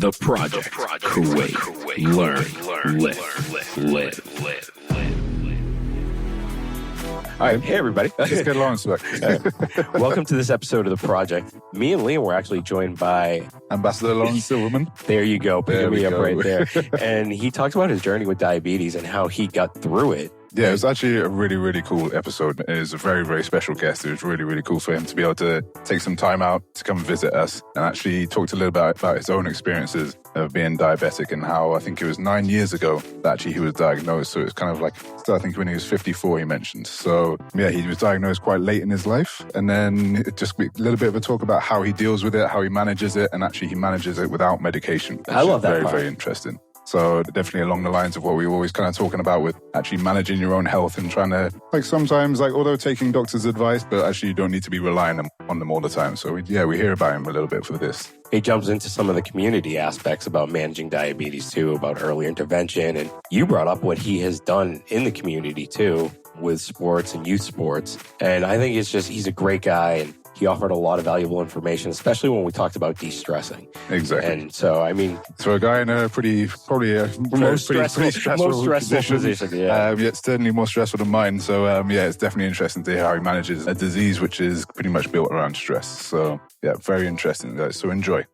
The Project. Kuwait. Learn. Live. All right. Hey, everybody. Let's get Lawrence back. Welcome to this episode of The Project. Me and Liam were actually joined by Ambassador Lawrence Silverman. There you go. There Picking me we up go. right there. And he talked about his journey with diabetes and how he got through it. Yeah, it was actually a really, really cool episode. It was a very, very special guest. It was really, really cool for him to be able to take some time out to come and visit us and actually talked a little bit about his own experiences of being diabetic and how I think it was 9 years ago that actually he was diagnosed. So it's kind of like, I think when he was 54, he mentioned. So yeah, he was diagnosed quite late in his life. And then it just a little bit of a talk about how he deals with it, how he manages it, and actually he manages it without medication. I love that Very, part. very interesting. So definitely along the lines of what we were always kind of talking about with actually managing your own health and trying to, like sometimes, like although taking doctor's advice, but actually you don't need to be relying on them all the time. So we hear about him a little bit for this. He jumps into some of the community aspects about managing diabetes too, about early intervention. And you brought up what he has done in the community too with sports and youth sports. And I think he's a great guy. And he offered a lot of valuable information, especially when we talked about de-stressing. Exactly. And so, I mean... So a guy in a pretty stressful position, yeah. Yet certainly more stressful than mine. So, it's definitely interesting to hear how he manages a disease which is pretty much built around stress. So, yeah, very interesting, guys. So enjoy.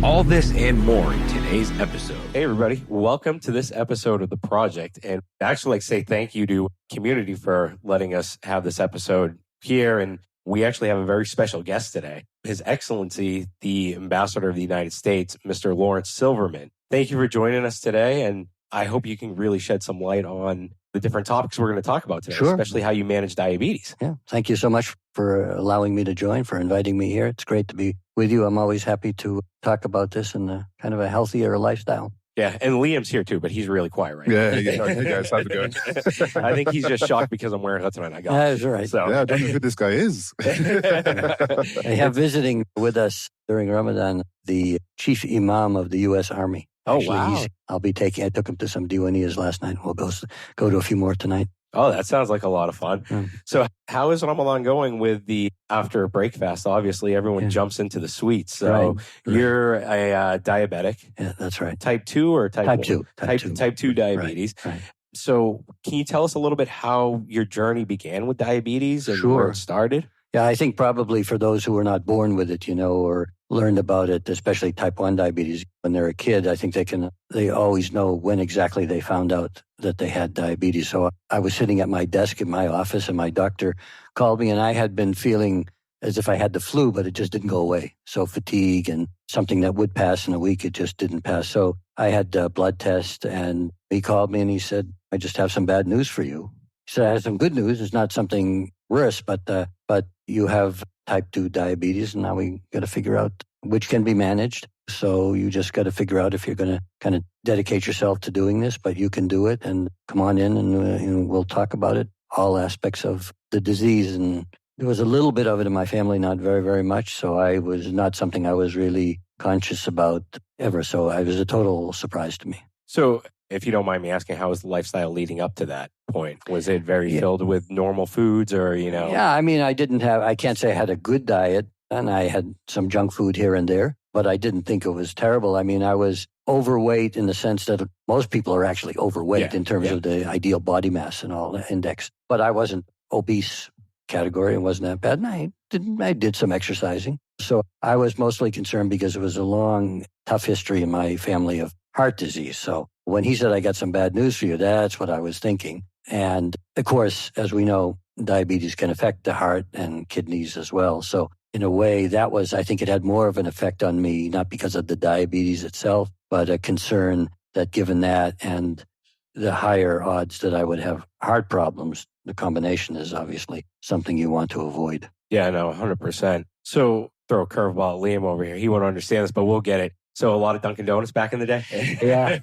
All this and more in today's episode. Hey, everybody. Welcome to this episode of The Project. And I'd actually like to say thank you to community for letting us have this episode here. And we actually have a very special guest today. His Excellency, the Ambassador of the United States, Mr. Lawrence Silverman. Thank you for joining us today. And I hope you can really shed some light on the different topics we're going to talk about today, Sure. Especially how you manage diabetes. Yeah. Thank you so much for allowing me to join, for inviting me here. It's great to be with you. I'm always happy to talk about this in a kind of a healthier lifestyle. Yeah, and Liam's here too, but he's really quiet right now. Yeah, hey guys, how's it going? I think he's just shocked because I'm wearing a tonight. I got That's right. So. Yeah, I don't know who this guy is. I have visiting with us during Ramadan the chief imam of the U.S. Army. Oh, Actually, wow. I took him to some diwaneas last night. We'll go to a few more tonight. Oh, that sounds like a lot of fun. Mm. So how is Ramadan going with the after break fast? Obviously, everyone jumps into the sweets. So Right. you're a diabetic. Yeah, that's right. Type 2 or type 1? 2. Type 2 diabetes. Right. So can you tell us a little bit how your journey began with diabetes and Sure. where it started? Yeah, I think probably for those who were not born with it, or learned about it, especially type 1 diabetes, when they're a kid, I think they always know when exactly they found out that they had diabetes. So I was sitting at my desk in my office and my doctor called me and I had been feeling as if I had the flu, but it just didn't go away. So fatigue and something that would pass in a week, it just didn't pass. So I had a blood test and he called me and he said, I just have some bad news for you. He said, I have some good news. It's not something worse, but you have type 2 diabetes, and now we got to figure out which can be managed. So you just got to figure out if you're going to kind of dedicate yourself to doing this, but you can do it, and come on in and we'll talk about it, all aspects of the disease. And there was a little bit of it in my family, not very, very much. So I was not something I was really conscious about ever. So it was a total surprise to me. So if you don't mind me asking, how was the lifestyle leading up to that point? Was it very filled with normal foods or, Yeah, I mean, I can't say I had a good diet, and I had some junk food here and there, but I didn't think it was terrible. I mean, I was overweight in the sense that most people are actually overweight in terms of the ideal body mass and all the index. But I wasn't obese category. It wasn't that bad. And I did some exercising. So I was mostly concerned because it was a long, tough history in my family of heart disease. So when he said, I got some bad news for you, that's what I was thinking. And of course, as we know, diabetes can affect the heart and kidneys as well. So in a way, I think it had more of an effect on me, not because of the diabetes itself, but a concern that given that and the higher odds that I would have heart problems, the combination is obviously something you want to avoid. Yeah, no, 100%. So throw a curveball at Liam over here. He won't understand this, but we'll get it. So a lot of Dunkin' Donuts back in the day? Yeah.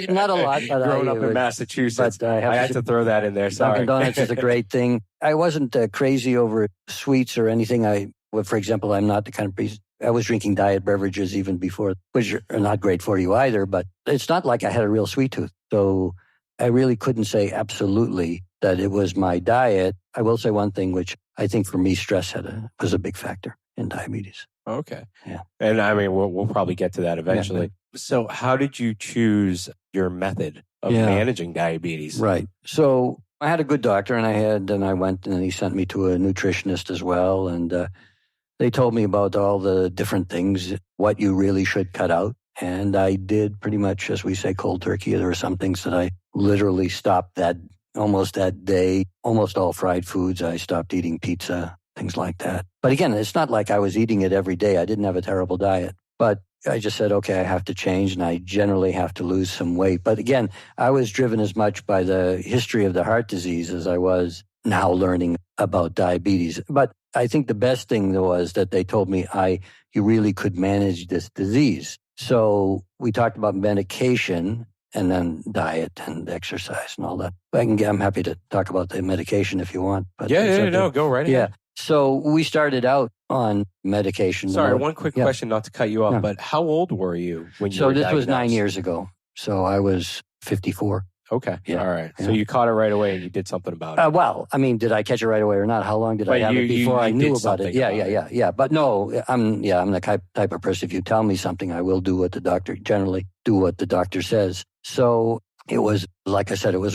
Not a lot. But Growing up in Massachusetts, I had to throw that in there. Sorry. Dunkin' Donuts is a great thing. I wasn't crazy over sweets or anything. For example, I'm not the kind of person. I was drinking diet beverages even before, which are not great for you either, but it's not like I had a real sweet tooth. So I really couldn't say absolutely that it was my diet. I will say one thing, which I think for me, stress was a big factor in diabetes. Okay. Yeah. And I mean, we'll probably get to that eventually. So how did you choose your method of managing diabetes? Right. So I had a good doctor, and I went and he sent me to a nutritionist as well. And they told me about all the different things, what you really should cut out. And I did pretty much, as we say, cold turkey. There were some things that I literally stopped almost that day. Almost all fried foods. I stopped eating pizza, things like that. But again, it's not like I was eating it every day. I didn't have a terrible diet. But I just said, okay, I have to change, and I generally have to lose some weight. But again, I was driven as much by the history of the heart disease as I was now learning about diabetes. But I think the best thing was that they told me you really could manage this disease. So we talked about medication and then diet and exercise and all that. I'm happy to talk about the medication if you want. But go right ahead. Yeah. So we started out on medication. Sorry, one quick question, not to cut you off, but how old were you when you were diagnosed? So this was 9 years ago. So I was 54. Okay. Yeah. All right. So you caught it right away and you did something about it. Well, I mean, did I catch it right away or not? How long did I have it before I knew about it? Yeah. But no, I'm the type of person, if you tell me something, I will do what the doctor says. So it was, like I said, it was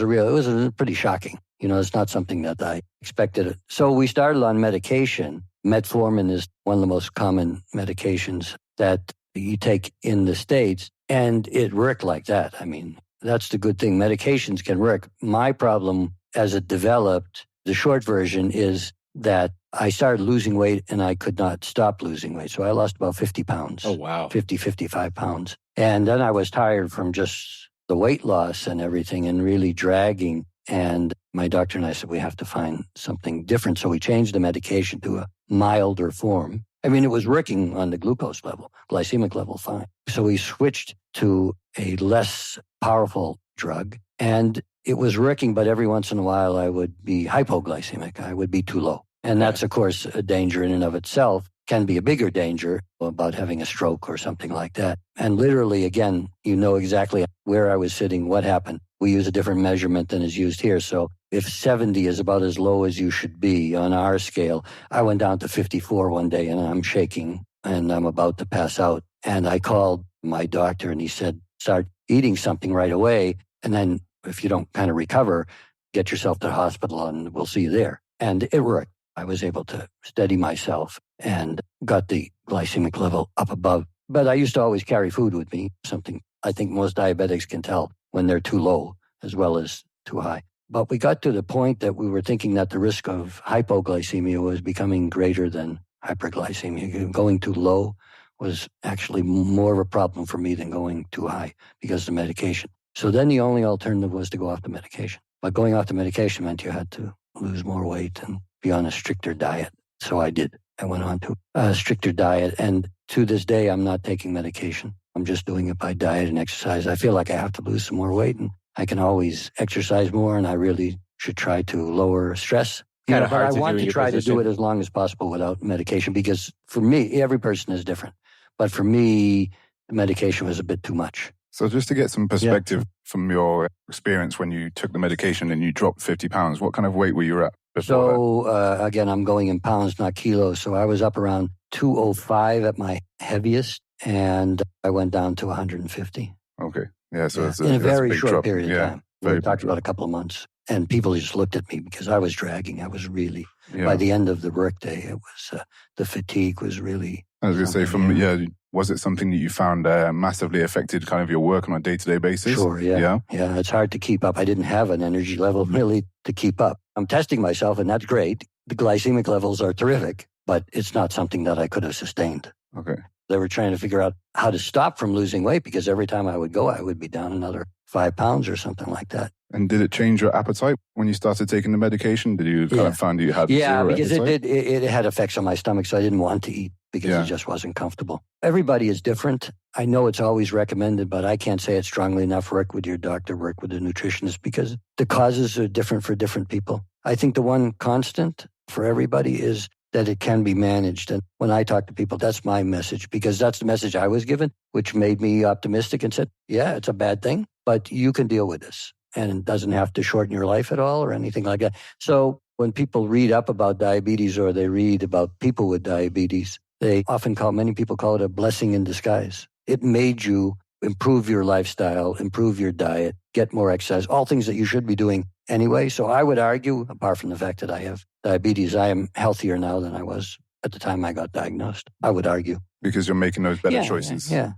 pretty shocking. It's not something that I expected. So we started on medication. Metformin is one of the most common medications that you take in the States, and it worked like that. I mean, that's the good thing. Medications can work. My problem as it developed, the short version is that I started losing weight and I could not stop losing weight. So I lost about 50 pounds. Oh, wow. 55 pounds. And then I was tired from just the weight loss and everything and really dragging. And my doctor and I said, we have to find something different. So we changed the medication to a milder form. I mean, it was working on the glucose level, glycemic level, fine. So we switched to a less powerful drug, and it was working, but every once in a while I would be hypoglycemic. I would be too low. And that's, of course, a danger in and of itself. Can be a bigger danger about having a stroke or something like that. And literally, again, you know exactly where I was sitting, what happened. We use a different measurement than is used here. So if 70 is about as low as you should be on our scale, I went down to 54 one day and I'm shaking and I'm about to pass out. And I called my doctor and he said, start eating something right away. And then if you don't kind of recover, get yourself to the hospital and we'll see you there. And it worked. I was able to steady myself and got the glycemic level up above. But I used to always carry food with me, something I think most diabetics can tell when they're too low as well as too high. But we got to the point that we were thinking that the risk of hypoglycemia was becoming greater than hyperglycemia. Going too low was actually more of a problem for me than going too high because of the medication. So then the only alternative was to go off the medication. But going off the medication meant you had to lose more weight and be on a stricter diet. So I did. I went on to a stricter diet. And to this day, I'm not taking medication. I'm just doing it by diet and exercise. I feel like I have to lose some more weight and I can always exercise more, and I really should try to lower stress. Kind of hard but to I want do to try to do it as long as possible without medication because for me, every person is different. But for me, the medication was a bit too much. So just to get some perspective from your experience when you took the medication and you dropped 50 pounds, what kind of weight were you at before that? Again, I'm going in pounds, not kilos. So I was up around 205 at my heaviest, and I went down to 150. Okay. Yeah, so it's in a very big short drop. period of time. We talked about drop. a couple of months. And people just looked at me because I was dragging. I was really, by the end of the workday, it was, the fatigue was really... I was going to say, was it something that you found massively affected kind of your work on a day-to-day basis? Sure, yeah. Yeah, it's hard to keep up. I didn't have an energy level really to keep up. I'm testing myself, and that's great. The glycemic levels are terrific, but it's not something that I could have sustained. Okay. They were trying to figure out how to stop from losing weight because every time I would go, I would be down another 5 pounds or something like that. And did it change your appetite when you started taking the medication? Did you kind of find you had zero because appetite? It had effects on my stomach, so I didn't want to eat because it just wasn't comfortable. Everybody is different. I know it's always recommended, but I can't say it strongly enough. Work with your doctor, work with a nutritionist because the causes are different for different people. I think the one constant for everybody is that it can be managed. And when I talk to people, that's my message because that's the message I was given, which made me optimistic and said, yeah, it's a bad thing, but you can deal with this. And it doesn't have to shorten your life at all or anything like that. So when people read up about diabetes or they read about people with diabetes, Many people call it a blessing in disguise. It made you improve your lifestyle, improve your diet, get more exercise, all things that you should be doing anyway. So I would argue, apart from the fact that I have diabetes, I am healthier now than I was at the time I got diagnosed. I would argue. Because you're making those better choices. Yeah.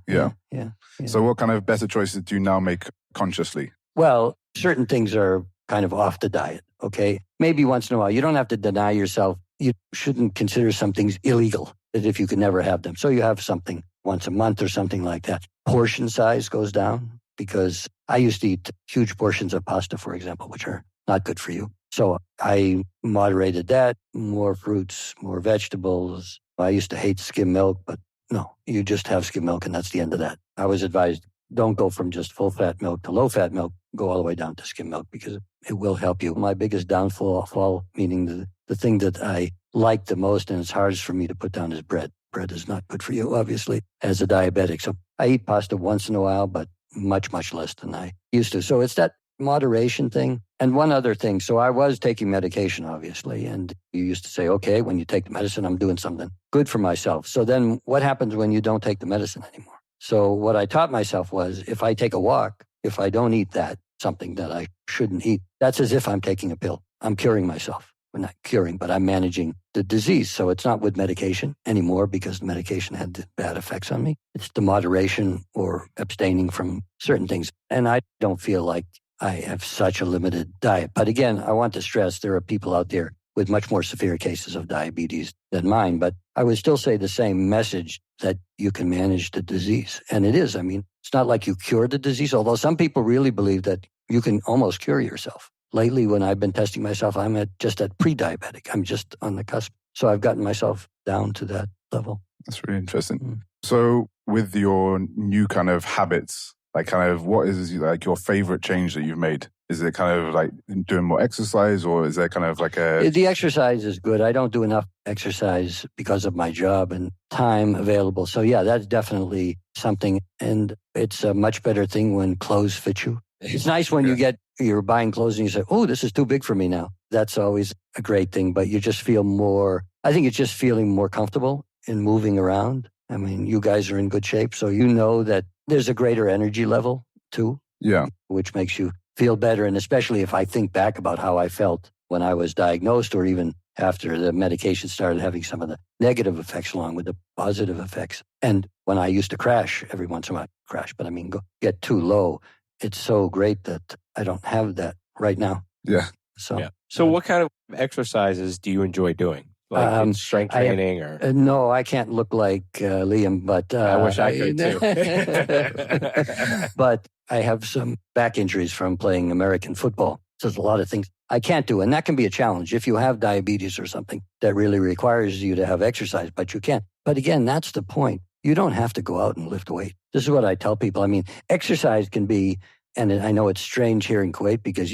So what kind of better choices do you now make consciously? Well, certain things are kind of off the diet, okay? Maybe once in a while. You don't have to deny yourself. You shouldn't consider some things illegal as if you could never have them. So you have something once a month or something like that. Portion size goes down because I used to eat huge portions of pasta, for example, which are not good for you. So I moderated that, more fruits, more vegetables. I used to hate skim milk, but no, you just have skim milk and that's the end of that. I was advised, don't go from just full-fat milk to low-fat milk, go all the way down to skim milk because it will help you. My biggest downfall, meaning the thing that I like the most and it's hardest for me to put down is bread. Bread is not good for you, obviously, as a diabetic. So I eat pasta once in a while, but much, much less than I used to. So it's that moderation thing. And one other thing. So I was taking medication, obviously, and you used to say, okay, when you take the medicine, I'm doing something good for myself. So then what happens when you don't take the medicine anymore? So what I taught myself was if I take a walk, if I don't eat that, something that I shouldn't eat, that's as if I'm taking a pill. I'm curing myself. We're not curing, but I'm managing the disease. So it's not with medication anymore because the medication had bad effects on me. It's the moderation or abstaining from certain things. And I don't feel like I have such a limited diet. But again, I want to stress there are people out there with much more severe cases of diabetes than mine. But I would still say the same message that you can manage the disease. And it is. I mean, it's not like you cure the disease, although some people really believe that you can almost cure yourself. Lately, when I've been testing myself, I'm just at pre-diabetic. I'm just on the cusp. So I've gotten myself down to that level. That's really interesting. So with your new kind of habits, like kind of what is like your favorite change that you've made? Is it kind of like doing more exercise or is there kind of like The exercise is good. I don't do enough exercise because of my job and time available. So yeah, that's definitely something. And it's a much better thing when clothes fit you. It's nice when you're buying clothes and you say, oh, this is too big for me now. That's always a great thing, but you just feel more, I think it's just feeling more comfortable in moving around. I mean, you guys are in good shape, so you know that there's a greater energy level too. Yeah. Which makes you feel better. And especially if I think back about how I felt when I was diagnosed or even after the medication started having some of the negative effects along with the positive effects. And when I used to crash every once in a while, but I mean, get too low. It's so great that I don't have that right now. Yeah. So what kind of exercises do you enjoy doing? Like strength training or? No, I can't look like Liam, but... I wish I could too. But I have some back injuries from playing American football. So there's a lot of things I can't do. And that can be a challenge if you have diabetes or something that really requires you to have exercise, but you can't. But again, that's the point. You don't have to go out and lift weight. This is what I tell people. I mean, exercise can be, and I know it's strange here in Kuwait because,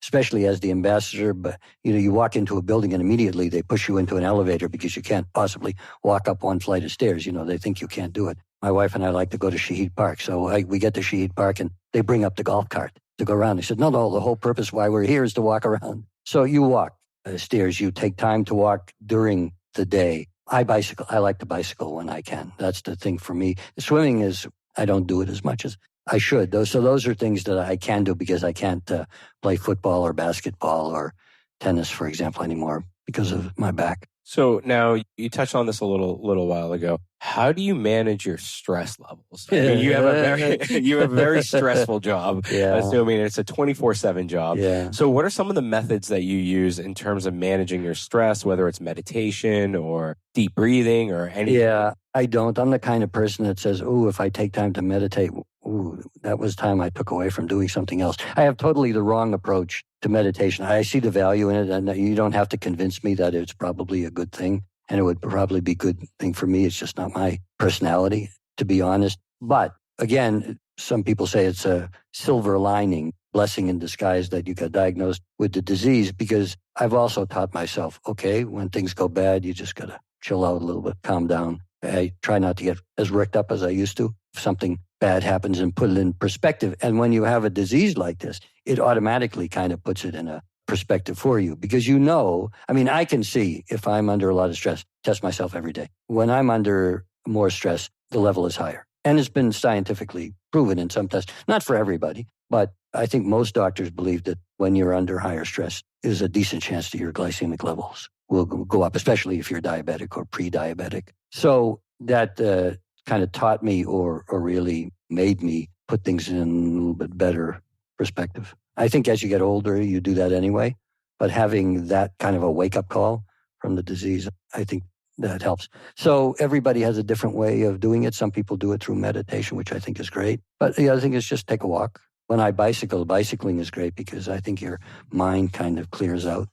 especially as the ambassador, but, you walk into a building and immediately they push you into an elevator because you can't possibly walk up one flight of stairs. They think you can't do it. My wife and I like to go to Shahid Park. So we get to Shahid Park and they bring up the golf cart to go around. They said, no, the whole purpose why we're here is to walk around. So you walk stairs. You take time to walk during the day. I bicycle. I like to bicycle when I can. That's the thing for me. Swimming I don't do it as much as I should. Those are things that I can do because I can't play football or basketball or tennis, for example, anymore because of my back. So now you touched on this a little while ago. How do you manage your stress levels? I mean, you have a very stressful job. Yeah. Assuming it's a 24/7 job. Yeah. So what are some of the methods that you use in terms of managing your stress, whether it's meditation or deep breathing or anything? Yeah, I don't. I'm the kind of person that says, if I take time to meditate, that was time I took away from doing something else. I have totally the wrong approach to meditation. I see the value in it, and you don't have to convince me that it's probably a good thing, and it would probably be a good thing for me. It's just not my personality, to be honest. But again, some people say it's a silver lining, blessing in disguise that you got diagnosed with the disease, because I've also taught myself, okay, when things go bad, you just got to chill out a little bit, calm down. I try not to get as worked up as I used to. If something bad happens and put it in perspective. And when you have a disease like this, it automatically kind of puts it in a perspective for you because I can see if I'm under a lot of stress, test myself every day. When I'm under more stress, the level is higher. And it's been scientifically proven in some tests, not for everybody, but I think most doctors believe that when you're under higher stress, there's a decent chance that your glycemic levels will go up, especially if you're diabetic or pre-diabetic. So that kind of taught me or really made me put things in a little bit better perspective. I think as you get older, you do that anyway, but having that kind of a wake-up call from the disease, I think that helps. So everybody has a different way of doing it. Some people do it through meditation, which I think is great. But the other thing is just take a walk. When I bicycle, bicycling is great because I think your mind kind of clears out.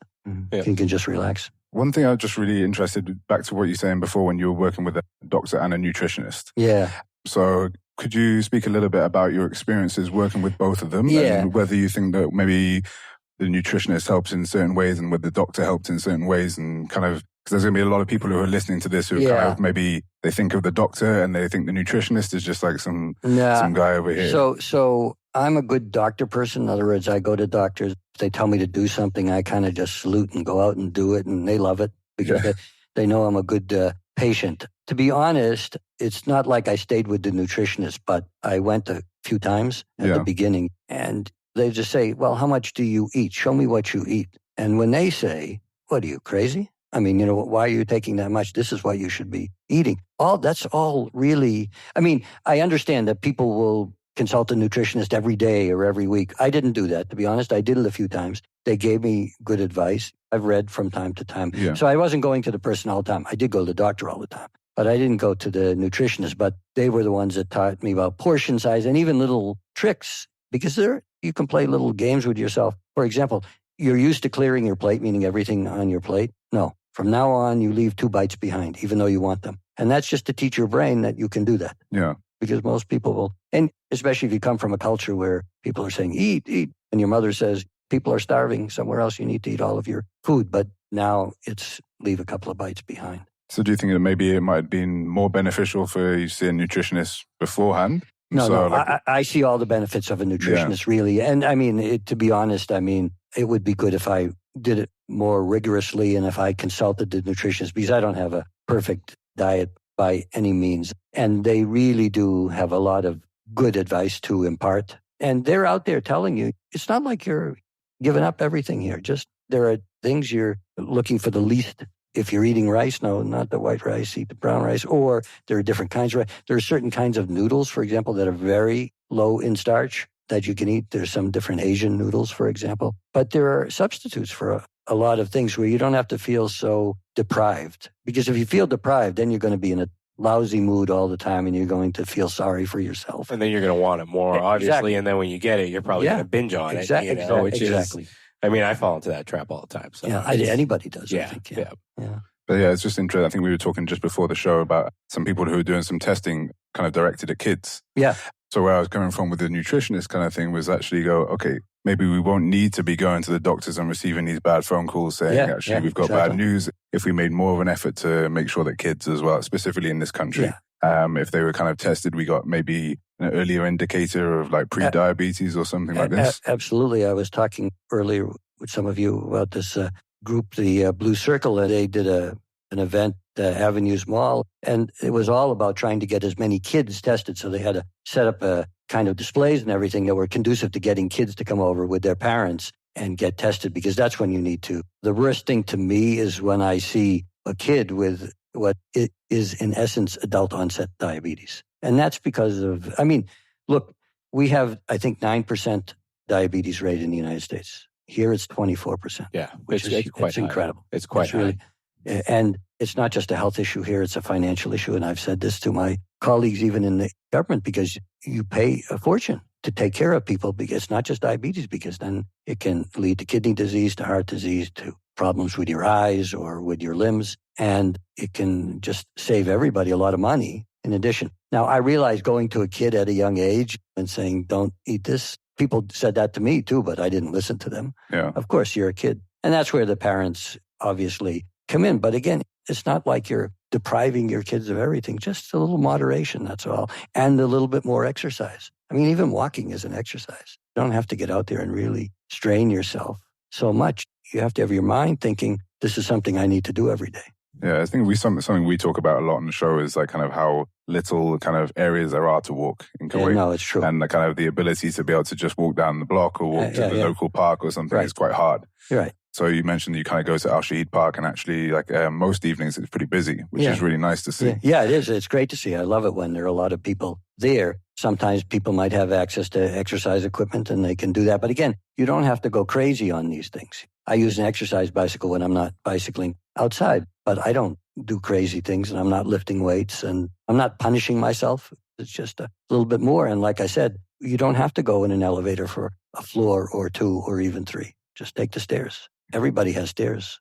Yeah. You can just relax. One thing I was just really interested, back to what you were saying before when you were working with a doctor and a nutritionist. Yeah. So could you speak a little bit about your experiences working with both of them? Yeah. And whether you think that maybe the nutritionist helps in certain ways and whether the doctor helped in certain ways and kind of, because there's going to be a lot of people who are listening to this who kind of maybe they think of the doctor and they think the nutritionist is just like some guy over here. So I'm a good doctor person. In other words, I go to doctors. If they tell me to do something, I kind of just salute and go out and do it, and they love it because they know I'm a good patient. To be honest, it's not like I stayed with the nutritionist, but I went a few times at the beginning, and they just say, well, how much do you eat? Show me what you eat. And when they say, what, are you crazy? I mean, why are you taking that much? This is what you should be eating. That's all really, I understand that people will consult a nutritionist every day or every week. I didn't do that, to be honest. I did it a few times. They gave me good advice. I've read from time to time. Yeah. So I wasn't going to the person all the time. I did go to the doctor all the time, but I didn't go to the nutritionist. But they were the ones that taught me about portion size and even little tricks because you can play little games with yourself. For example, you're used to clearing your plate, meaning everything on your plate. No. From now on, you leave 2 bites behind, even though you want them. And that's just to teach your brain that you can do that. Yeah. Because most people will, and especially if you come from a culture where people are saying, eat, and your mother says, people are starving somewhere else, you need to eat all of your food. But now it's leave a couple of bites behind. So do you think that maybe it might have been more beneficial for you to see a nutritionist beforehand? No, I see all the benefits of a nutritionist, really. And to be honest, it would be good if I did it more rigorously and if I consulted the nutritionist because I don't have a perfect diet by any means. And they really do have a lot of good advice to impart. And they're out there telling you, it's not like you're giving up everything here. Just there are things you're looking for the least. If you're eating rice, no, not the white rice, eat the brown rice. Or there are different kinds of rice. There are certain kinds of noodles, for example, that are very low in starch that you can eat. There's some different Asian noodles, for example. But there are substitutes for a lot of things where you don't have to feel so deprived. Because if you feel deprived, then you're going to be in a lousy mood all the time and you're going to feel sorry for yourself. And then you're going to want it more, obviously. Exactly. And then when you get it, you're probably going to binge on it. Exactly. I fall into that trap all the time. So anybody does, I think. Yeah. But it's just interesting. I think we were talking just before the show about some people who are doing some testing kind of directed at kids. Yeah. So where I was coming from with the nutritionist kind of thing was actually okay, maybe we won't need to be going to the doctors and receiving these bad phone calls saying, we've got bad news. If we made more of an effort to make sure that kids as well, specifically in this country, if they were kind of tested, we got maybe an earlier indicator of like pre-diabetes or something like this. Absolutely. I was talking earlier with some of you about this group, the Blue Circle, and they did an event Avenues Mall, and it was all about trying to get as many kids tested. So they had to set up a kind of displays and everything that were conducive to getting kids to come over with their parents and get tested, because that's when you need to. The worst thing to me is when I see a kid with what is in essence adult onset diabetes. And that's because of, look, we have, I think, 9% diabetes rate in the United States. Here it's 24%. Yeah, which is quite incredible. It's quite high. And it's not just a health issue here, it's a financial issue. And I've said this to my colleagues, even in the government, because you pay a fortune to take care of people, because it's not just diabetes, because then it can lead to kidney disease, to heart disease, to problems with your eyes or with your limbs. And it can just save everybody a lot of money in addition. Now, I realize going to a kid at a young age and saying, don't eat this. People said that to me too, but I didn't listen to them. Yeah. Of course, you're a kid. And that's where the parents obviously come in. But again, it's not like you're depriving your kids of everything, just a little moderation, that's all. And a little bit more exercise. Even walking is an exercise. You don't have to get out there and really strain yourself. so much. You have to have your mind thinking, this is something I need to do every day. Yeah, I think something we talk about a lot on the show is like kind of how little kind of areas there are to walk in Kuwait. Yeah, no, it's true. And the kind of the ability to be able to just walk down the block or walk to the local park or something is quite hard. Right. So you mentioned you kind of go to Al Shahid Park, and actually like most evenings it's pretty busy, which is really nice to see. Yeah, it is. It's great to see. I love it when there are a lot of people there. Sometimes people might have access to exercise equipment and they can do that. But again, you don't have to go crazy on these things. I use an exercise bicycle when I'm not bicycling outside, but I don't do crazy things, and I'm not lifting weights, and I'm not punishing myself. It's just a little bit more. And like I said, you don't have to go in an elevator for a floor or 2 or even 3. Just take the stairs. Everybody has stairs.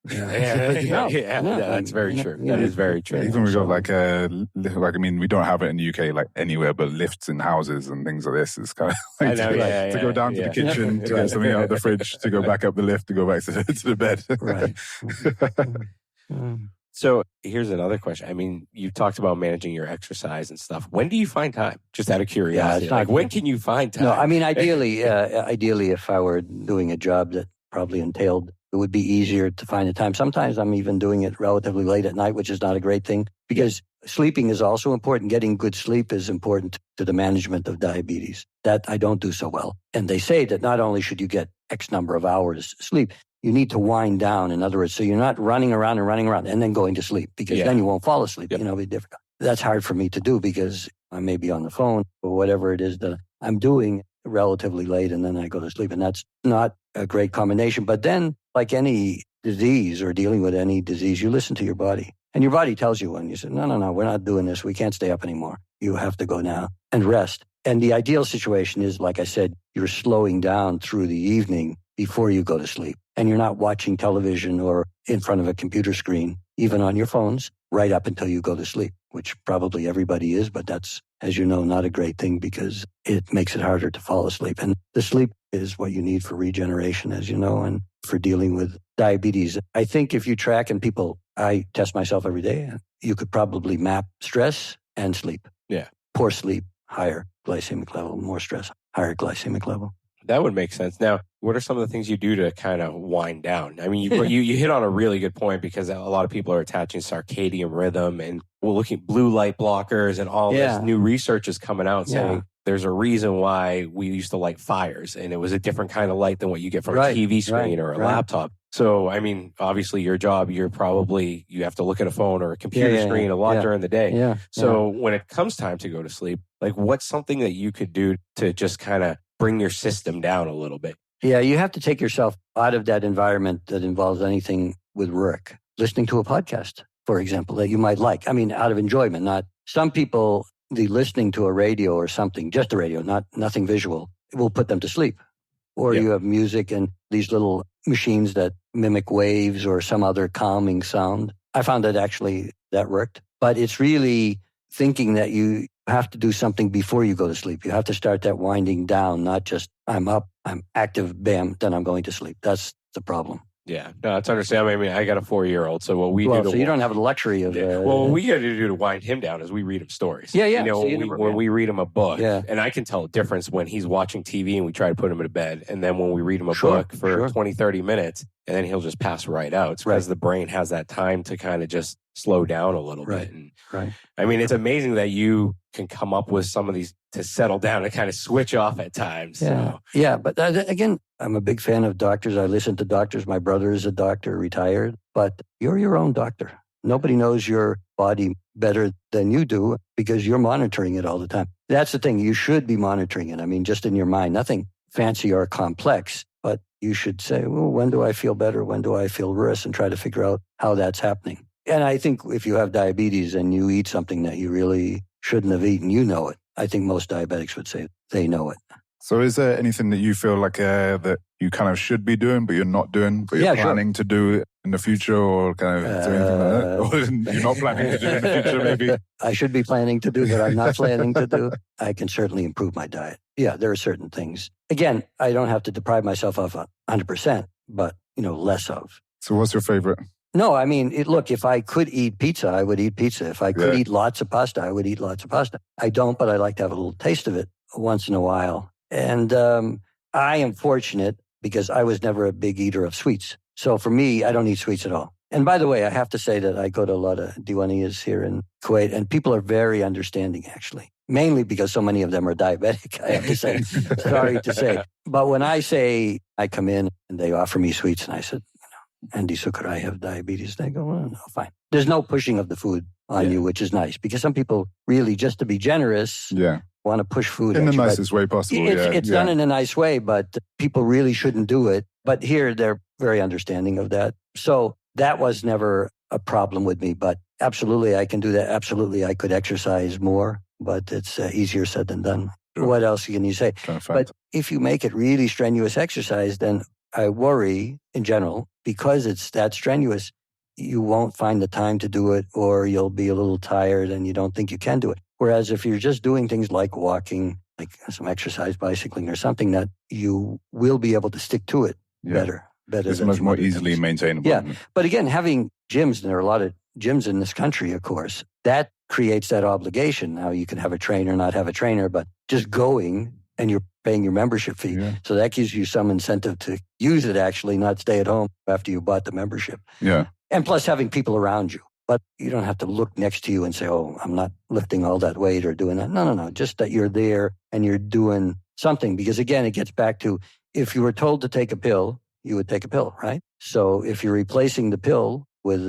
That's very true. That is very true. Even we got like I mean, we don't have it in the UK like anywhere, but lifts in houses and things like this is kind of like to go down to the kitchen to get something out of the fridge, to go back up the lift, to go back to the bed. Right. So here's another question. I mean, you talked about managing your exercise and stuff. When do you find time? Just out of curiosity. When can you find time? No, I mean, ideally, if I were doing a job that probably entailed, it would be easier to find the time. Sometimes I'm even doing it relatively late at night, which is not a great thing, because sleeping is also important. Getting good sleep is important to the management of diabetes. That I don't do so well. And they say that not only should you get X number of hours sleep, you need to wind down. In other words, so you're not running around and then going to sleep, because then you won't fall asleep. It'll be difficult. That's hard for me to do because I may be on the phone or whatever it is that I'm doing relatively late, and then I go to sleep. And that's not a great combination. But then, like any disease or dealing with any disease, you listen to your body. And your body tells you when you say, no, we're not doing this. We can't stay up anymore. You have to go now and rest. And the ideal situation is, like I said, you're slowing down through the evening before you go to sleep. And you're not watching television or in front of a computer screen, even on your phones, right up until you go to sleep, which probably everybody is. But that's, as you know, not a great thing because it makes it harder to fall asleep. And the sleep is what you need for regeneration, as you know, and for dealing with diabetes. I think if you track, and I test myself every day, you could probably map stress and sleep. Yeah. Poor sleep, higher glycemic level. More stress, higher glycemic level. That would make sense. Now, what are some of the things you do to kind of wind down? I mean, you hit on a really good point, because a lot of people are attaching circadian rhythm, and we're looking at blue light blockers, and all this new research is coming out saying there's a reason why we used to light fires, and it was a different kind of light than what you get from a TV screen or a laptop. So, I mean, obviously your job, you have to look at a phone or a computer screen a lot during the day. So when it comes time to go to sleep, like what's something that you could do to just kind of bring your system down a little bit? Yeah, you have to take yourself out of that environment that involves anything with work. Listening to a podcast, for example, that you might like. I mean, out of enjoyment, not some people, the listening to a radio or something, just a radio, nothing visual, it will put them to sleep. Or you have music and these little machines that mimic waves or some other calming sound. I found that actually that worked. But it's really thinking that you have to do something before you go to sleep. You have to start that winding down, not just I'm up, I'm active, bam, then I'm going to sleep. That's the problem. Yeah, no, that's understandable. I mean, I got a 4-year-old, so what we do. So you don't have the luxury of. What we got to do to wind him down is we read him stories. Yeah. You know, when we read him a book, and I can tell a difference when he's watching TV and we try to put him to bed, and then when we read him a book for 20, 30 minutes, and then he'll just pass right out. It's because the brain has that time to kind of just slow down a little bit. And, I mean, it's amazing that you can come up with some of these to settle down and kind of switch off at times. Yeah, but again, I'm a big fan of doctors. I listen to doctors. My brother is a doctor, retired, but you're your own doctor. Nobody knows your body better than you do because you're monitoring it all the time. That's the thing. You should be monitoring it. I mean, just in your mind, nothing fancy or complex, but you should say, well, when do I feel better? When do I feel worse? And try to figure out how that's happening. And I think if you have diabetes and you eat something that you really shouldn't have eaten, you know it. I think most diabetics would say they know it. So is there anything that you feel like that you kind of should be doing, but you're not doing, but you're planning to do in the future, or kind of do anything like that? Or you're not planning to do in the future, maybe? I should be planning to do, but I'm not planning to do. I can certainly improve my diet. Yeah, there are certain things. Again, I don't have to deprive myself of 100%, but, less of. So what's your favorite? No, I mean, look, if I could eat pizza, I would eat pizza. If I could eat lots of pasta, I would eat lots of pasta. I don't, but I like to have a little taste of it once in a while. And I am fortunate. because I was never a big eater of sweets. So for me, I don't eat sweets at all. And by the way, I have to say that I go to a lot of diwaneas here in Kuwait, and people are very understanding, actually. Mainly because so many of them are diabetic, I have to say. Sorry to say. But when I say I come in and they offer me sweets, and I said, Andy Sukar, I have diabetes. They go, oh, no, fine. There's no pushing of the food on you, which is nice. Because some people really, just to be generous, want to push food in at the you. nicest way possible. It's done in a nice way, but people really shouldn't do it. But here, they're very understanding of that. So that was never a problem with me. But absolutely, I can do that. Absolutely, I could exercise more. But it's easier said than done. Sure. What else can you say? But if you make it really strenuous exercise, then I worry in general, because it's that strenuous, you won't find the time to do it, or you'll be a little tired and you don't think you can do it. Whereas if you're just doing things like walking, like some exercise, bicycling or something, that you will be able to stick to it better. It's much more easily maintainable. Yeah. But again, having gyms, and there are a lot of gyms in this country, of course, that creates that obligation. Now you can have a trainer, not have a trainer, but just going and you're paying your membership fee. Yeah. So that gives you some incentive to use it, actually, not stay at home after you bought the membership. Yeah. And plus having people around you. But you don't have to look next to you and say, oh, I'm not lifting all that weight or doing that. No. Just that you're there and you're doing something. Because again, it gets back to, if you were told to take a pill, you would take a pill, right? So if you're replacing the pill with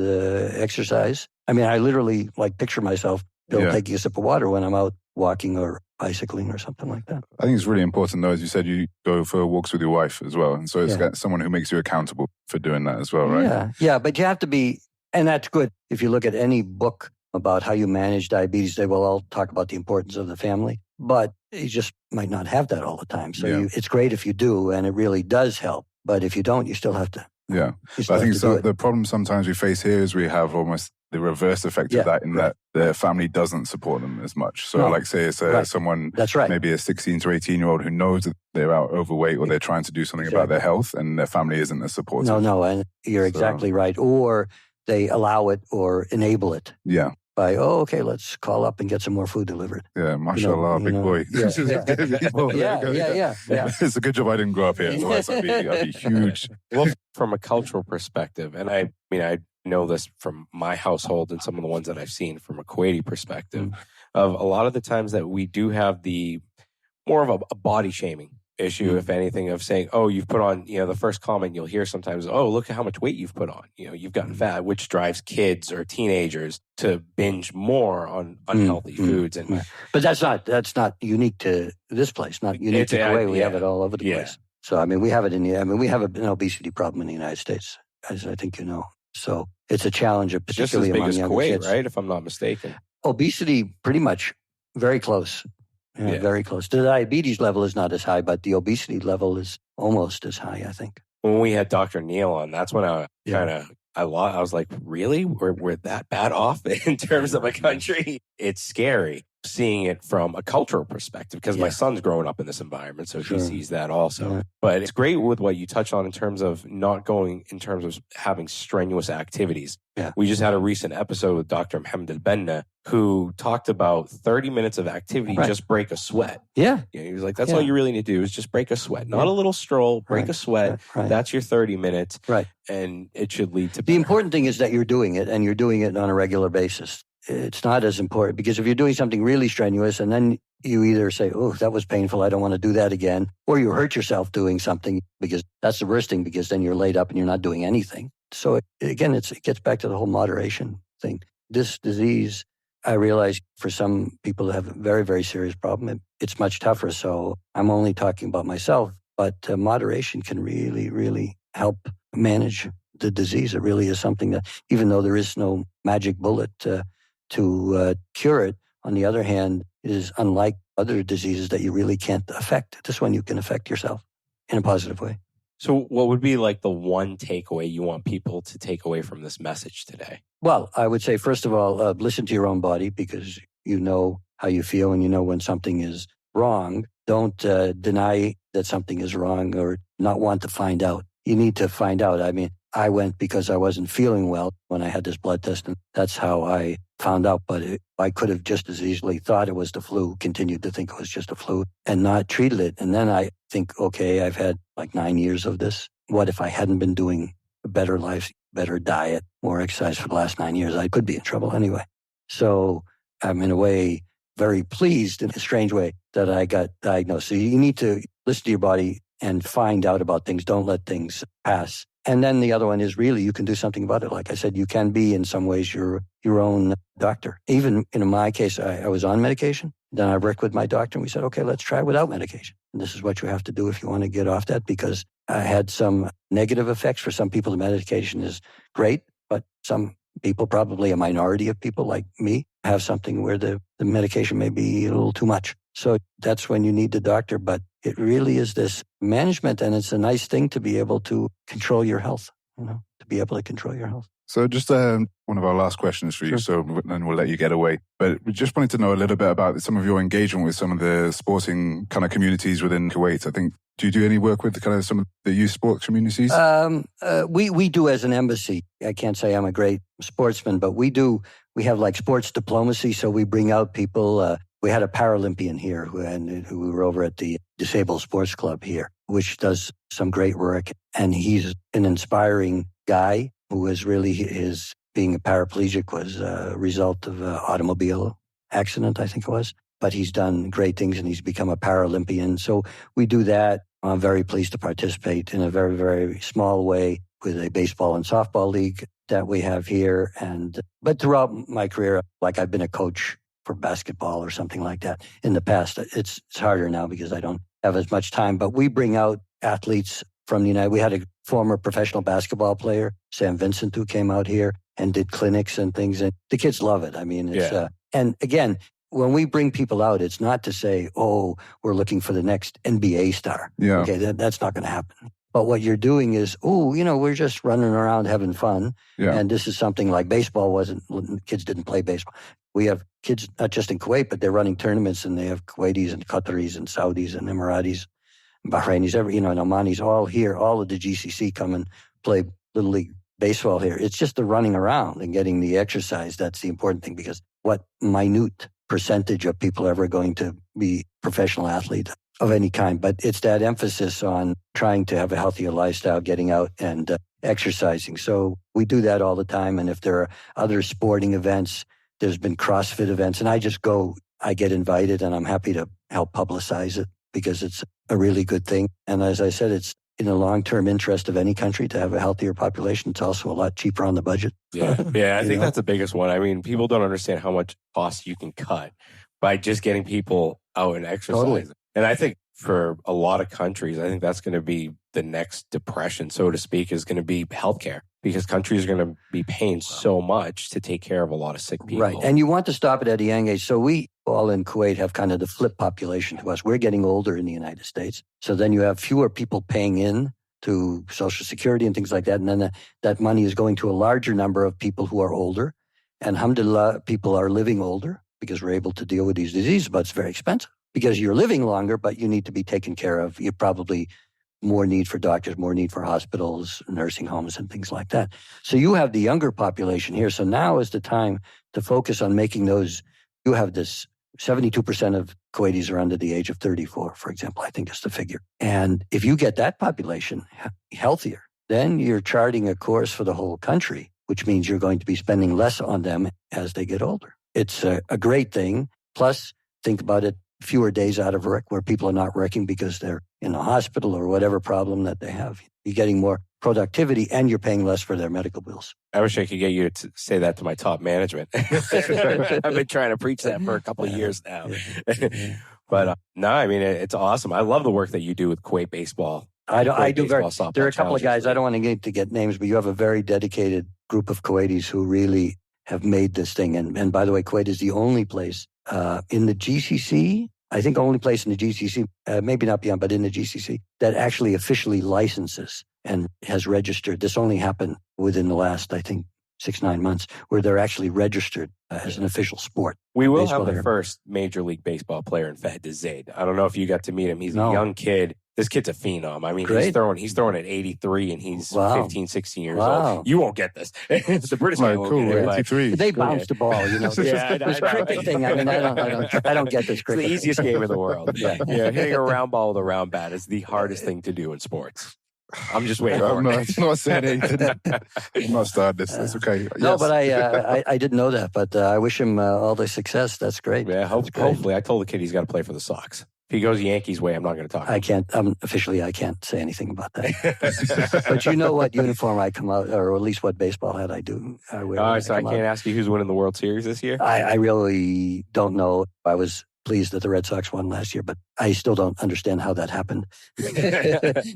exercise, I mean, I literally picture myself taking a sip of water when I'm out walking or bicycling or something like that. I think it's really important, though, as you said, you go for walks with your wife as well. And so it's got someone who makes you accountable for doing that as well, right? Yeah, but you have to be, and that's good. If you look at any book about how you manage diabetes, they will all talk about the importance of the family. But you just might not have that all the time. So it's great if you do, and it really does help. But if you don't, you still have to. Yeah. But I think the problem sometimes we face here is we have almost the reverse effect of that, in that their family doesn't support them as much. So say it's someone, maybe a 16 to 18-year-old who knows that they're out overweight, or they're trying to do something about their health, and their family isn't as supportive. No, and you're exactly right. Or they allow it or enable it. Yeah. By, okay, let's call up and get some more food delivered. Yeah, mashallah, big boy. Yeah. It's a good job I didn't grow up here. Otherwise, I'd be huge. Well, from a cultural perspective, and I know this from my household and some of the ones that I've seen from a Kuwaiti perspective, of a lot of the times that we do have the more of a body shaming issue, if anything, of saying, oh, you've put on, the first comment you'll hear sometimes, oh, look at how much weight you've put on. You've gotten fat, which drives kids or teenagers to binge more on unhealthy foods. And But that's not unique to this place, not unique to Kuwait. We have it all over the place. So, we have it we have an obesity problem in the United States, as I think you know. So it's a challenge, particularly among younger Kuwait, kids. Right? If I'm not mistaken. Obesity, pretty much, very close. Very close. The diabetes level is not as high, but the obesity level is almost as high, I think. When we had Dr. Neil on, that's when I was like, really? We're that bad off in terms of a country? It's scary seeing it from a cultural perspective, because my son's growing up in this environment, so he sees that also. Yeah. But it's great with what you touched on in terms of not going, in terms of having strenuous activities. Yeah. We just had a recent episode with Dr. Mohammed Al-Benna, who talked about 30 minutes of activity, just break a sweat. Yeah. He was like, that's all you really need to do is just break a sweat. Not a little stroll, break a sweat. Right. That's your 30 minutes. Right. And it should lead to the important thing is that you're doing it, and you're doing it on a regular basis. It's not as important, because if you're doing something really strenuous and then you either say, oh, that was painful, I don't want to do that again, or you hurt yourself doing something, because that's the worst thing, because then you're laid up and you're not doing anything. So again, it gets back to the whole moderation thing. This disease, I realize for some people who have a very, very serious problem, it's much tougher. So I'm only talking about myself, but moderation can really, really help manage the disease. It really is something that, even though there is no magic bullet to cure it, on the other hand, it is unlike other diseases that you really can't affect. This one you can affect yourself in a positive way. So what would be like the one takeaway you want people to take away from this message today? Well, I would say, first of all, listen to your own body, because you know how you feel and you know when something is wrong. Don't deny that something is wrong or not want to find out. You need to find out. I went because I wasn't feeling well when I had this blood test, and that's how I found out, but I could have just as easily thought it was the flu, continued to think it was just a flu, and not treated it. And then I think, okay, I've had like 9 years of this. What if I hadn't been doing a better life, better diet, more exercise for the last 9 years? I could be in trouble anyway. So I'm in a way very pleased in a strange way that I got diagnosed. So you need to listen to your body and find out about things. Don't let things pass. And then the other one is really you can do something about it. Like I said, you can be in some ways your own doctor. Even in my case, I was on medication. Then I worked with my doctor and we said, okay, let's try without medication. And this is what you have to do if you want to get off that, because I had some negative effects. For some people, the medication is great, but some people, probably a minority of people like me, have something where the medication may be a little too much. So that's when you need the doctor. But it really is this management, and it's a nice thing to be able to control your health, to be able to control your health. So just one of our last questions for you, so then we'll let you get away. But we just wanted to know a little bit about some of your engagement with some of the sporting kind of communities within Kuwait. I think, do you do any work with kind of some of the youth sports communities? We do as an embassy. I can't say I'm a great sportsman, but we have like sports diplomacy. So we bring out people. We had a Paralympian here who were over at the Disabled Sports Club here, which does some great work. And he's an inspiring guy who was really being a paraplegic was a result of an automobile accident, I think it was. But he's done great things and he's become a Paralympian. So we do that. I'm very pleased to participate in a very, very small way with a baseball and softball league that we have here. But throughout my career, like I've been a coach for basketball or something like that in the past. It's harder now because I don't have as much time. But we bring out athletes from the United. We had a former professional basketball player, Sam Vincent, who came out here and did clinics and things. And the kids love it. I mean, it's and again, when we bring people out, it's not to say, oh, we're looking for the next NBA star. Yeah. Okay, that's not going to happen. But what you're doing is, we're just running around having fun. Yeah. And this is something like baseball kids didn't play baseball. We have kids, not just in Kuwait, but they're running tournaments and they have Kuwaitis and Qataris and Saudis and Emiratis, and Bahrainis, and Omanis all here. All of the GCC come and play Little League baseball here. It's just the running around and getting the exercise. That's the important thing, because what minute percentage of people are ever going to be professional athletes of any kind? But it's that emphasis on trying to have a healthier lifestyle, getting out and exercising. So we do that all the time. And if there are other sporting events, there's been CrossFit events, and I get invited, and I'm happy to help publicize it because it's a really good thing. And as I said, it's in the long-term interest of any country to have a healthier population. It's also a lot cheaper on the budget. Yeah, I think that's the biggest one. I mean, people don't understand how much cost you can cut by just getting people out and exercising. Totally. And I think for a lot of countries, I think that's going to be the next depression, so to speak, is going to be healthcare, because countries are going to be paying so much to take care of a lot of sick people. Right. And you want to stop it at a young age. So we all in Kuwait have kind of the flip population to us. We're getting older in the United States. So then you have fewer people paying in to Social Security and things like that. And then that money is going to a larger number of people who are older. And alhamdulillah, people are living older because we're able to deal with these diseases, but it's very expensive because you're living longer, but you need to be taken care of. You probably more need for doctors, more need for hospitals, nursing homes, and things like that. So you have the younger population here. So now is the time to focus on making those. You have this 72% of Kuwaitis are under the age of 34, for example, I think is the figure. And if you get that population healthier, then you're charting a course for the whole country, which means you're going to be spending less on them as they get older. It's a great thing. Plus, think about it, fewer days out of work where people are not working because they're in a hospital or whatever problem that they have. You're getting more productivity and you're paying less for their medical bills. I wish I could get you to say that to my top management. I've been trying to preach that for a couple of years now. But no, I mean, it's awesome. I love the work that you do with Kuwait baseball. I do very. There are a couple of guys, I don't want to get names, but you have a very dedicated group of Kuwaitis who really have made this thing. And by the way, Kuwait is the only place in the GCC, I think only place in the GCC, maybe not beyond, but in the GCC, that actually officially licenses and has registered. This only happened within the last, I think, 6-9 months, where they're actually registered as an official sport. We will Baseball have the here. first Major League Baseball player in Fahd Zaid. I don't know if you got to meet him. He's No. a young kid. This kid's a phenom. I mean, Great. he's throwing at 83 and he's Wow. 15, 16 years Wow. old. You won't get this. The British guy Like, won't cool, get it. But 83. They bounce the ball, you know. Yeah, This I know. cricket thing, I mean, I don't get this It's cricket. the easiest game in the world. Yeah. Hitting a round ball with a round bat is the hardest thing to do in sports. I'm just waiting for I'm it. not saying anything. I'm not starting this. It's okay. No, Yes. but I didn't know that. But I wish him all the success. That's great. Yeah, That's great. hopefully. I told the kid he's got to play for the Sox. If he goes Yankees way, I'm not going to talk to him. I can't. Officially, I can't say anything about that. But you know what uniform I come out, or at least what baseball hat I do. I wear. All when right, so I come can't out. ask you who's winning the World Series this year? I really don't know. I was pleased that the Red Sox won last year, but I still don't understand how that happened.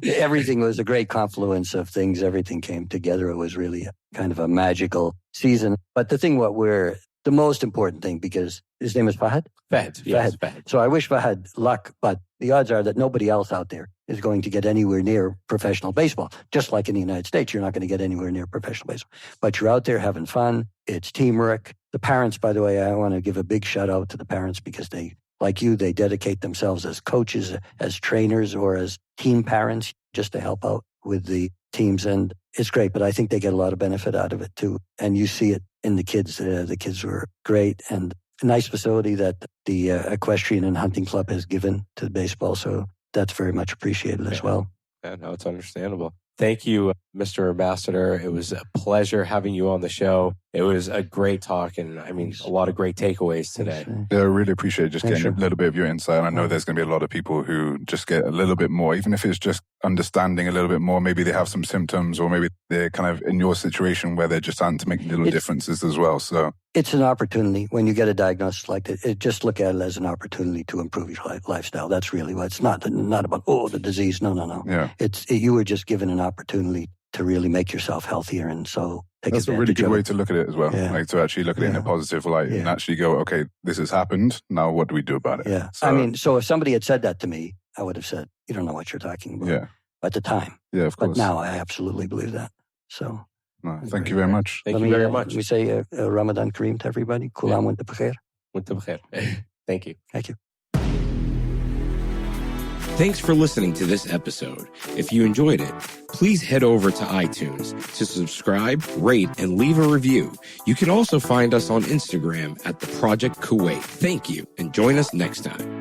Everything was a great confluence of things. Everything came together. It was really kind of a magical season. But the most important thing, because his name is Fahd. Fahd. Yes, Fahd. Fahd. So I wish Fahd luck, but the odds are that nobody else out there is going to get anywhere near professional baseball. Just like in the United States, you're not going to get anywhere near professional baseball. But you're out there having fun. It's teamwork. The parents, by the way, I want to give a big shout out to the parents because they, like you, they dedicate themselves as coaches, as trainers, or as team parents just to help out with the teams. And it's great, but I think they get a lot of benefit out of it too. And you see it in the kids. The kids were great, and a nice facility that the equestrian and hunting club has given to baseball. So that's very much appreciated as well. Yeah, no, it's understandable. Thank you, Mr. Ambassador. It was a pleasure having you on the show. It was a great talk, and I mean, a lot of great takeaways today. Yeah, I really appreciate just Yeah, getting sure. a little bit of your insight. And I know there's going to be a lot of people who just get a little bit more, even if it's just understanding a little bit more. Maybe they have some symptoms, or maybe they're kind of in your situation where they're just starting to make little differences as well. So It's an opportunity when you get a diagnosis like that. Just look at it as an opportunity to improve your lifestyle. That's really what it's not about, the disease. No. yeah, You were just given an opportunity to really make yourself healthier. And so take that's a really advantage good of way it. to look at it as well. Yeah. Like to actually look at it in a Yeah. positive light and Yeah. actually go, okay, this has happened. Now what do we do about it? Yeah. So, So if somebody had said that to me, I would have said, you don't know what you're talking about. yeah, At the time. yeah, of But course. now I absolutely believe that. So No, thank you very much. Thank let you me, very much. We say Ramadan Kareem to everybody. Kul aam wa antum bikhair. Wanta bikhair. Thank you. Thank you. Thanks for listening to this episode. If you enjoyed it, please head over to iTunes to subscribe, rate, and leave a review. You can also find us on Instagram at The Project Kuwait. Thank you, and join us next time.